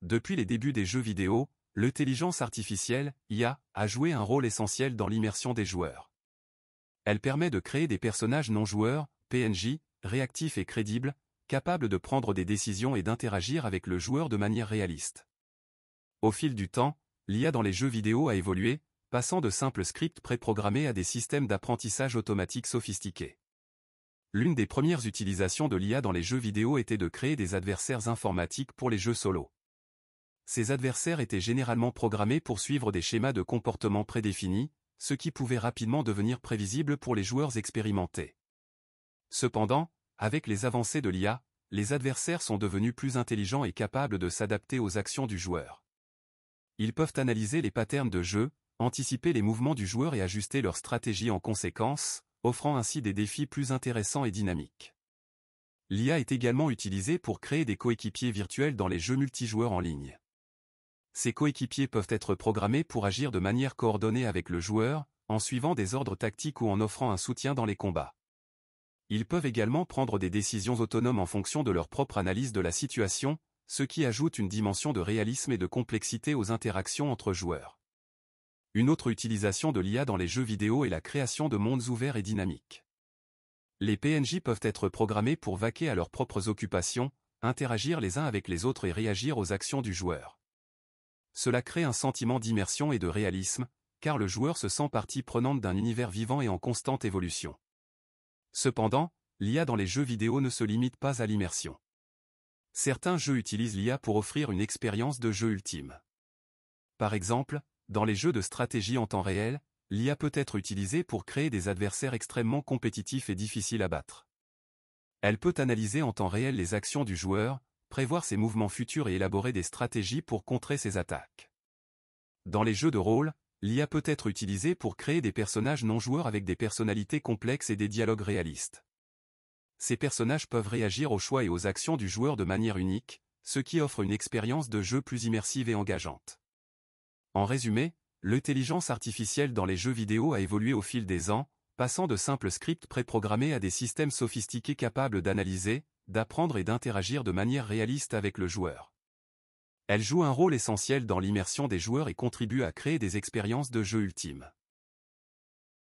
Depuis les débuts des jeux vidéo, l'intelligence artificielle, IA, a joué un rôle essentiel dans l'immersion des joueurs. Elle permet de créer des personnages non-joueurs, PNJ, réactifs et crédibles, capables de prendre des décisions et d'interagir avec le joueur de manière réaliste. Au fil du temps, l'IA dans les jeux vidéo a évolué, passant de simples scripts préprogrammés à des systèmes d'apprentissage automatique sophistiqués. L'une des premières utilisations de l'IA dans les jeux vidéo était de créer des adversaires informatiques pour les jeux solo. Ces adversaires étaient généralement programmés pour suivre des schémas de comportement prédéfinis, ce qui pouvait rapidement devenir prévisible pour les joueurs expérimentés. Cependant, avec les avancées de l'IA, les adversaires sont devenus plus intelligents et capables de s'adapter aux actions du joueur. Ils peuvent analyser les patterns de jeu, anticiper les mouvements du joueur et ajuster leur stratégie en conséquence, offrant ainsi des défis plus intéressants et dynamiques. L'IA est également utilisée pour créer des coéquipiers virtuels dans les jeux multijoueurs en ligne. Ces coéquipiers peuvent être programmés pour agir de manière coordonnée avec le joueur, en suivant des ordres tactiques ou en offrant un soutien dans les combats. Ils peuvent également prendre des décisions autonomes en fonction de leur propre analyse de la situation, ce qui ajoute une dimension de réalisme et de complexité aux interactions entre joueurs. Une autre utilisation de l'IA dans les jeux vidéo est la création de mondes ouverts et dynamiques. Les PNJ peuvent être programmés pour vaquer à leurs propres occupations, interagir les uns avec les autres et réagir aux actions du joueur. Cela crée un sentiment d'immersion et de réalisme, car le joueur se sent partie prenante d'un univers vivant et en constante évolution. Cependant, l'IA dans les jeux vidéo ne se limite pas à l'immersion. Certains jeux utilisent l'IA pour offrir une expérience de jeu ultime. Par exemple, dans les jeux de stratégie en temps réel, l'IA peut être utilisée pour créer des adversaires extrêmement compétitifs et difficiles à battre. Elle peut analyser en temps réel les actions du joueur, prévoir ses mouvements futurs et élaborer des stratégies pour contrer ses attaques. Dans les jeux de rôle, l'IA peut être utilisée pour créer des personnages non-joueurs avec des personnalités complexes et des dialogues réalistes. Ces personnages peuvent réagir aux choix et aux actions du joueur de manière unique, ce qui offre une expérience de jeu plus immersive et engageante. En résumé, l'intelligence artificielle dans les jeux vidéo a évolué au fil des ans, passant de simples scripts préprogrammés à des systèmes sophistiqués capables d'analyser, d'apprendre et d'interagir de manière réaliste avec le joueur. Elle joue un rôle essentiel dans l'immersion des joueurs et contribue à créer des expériences de jeu ultimes.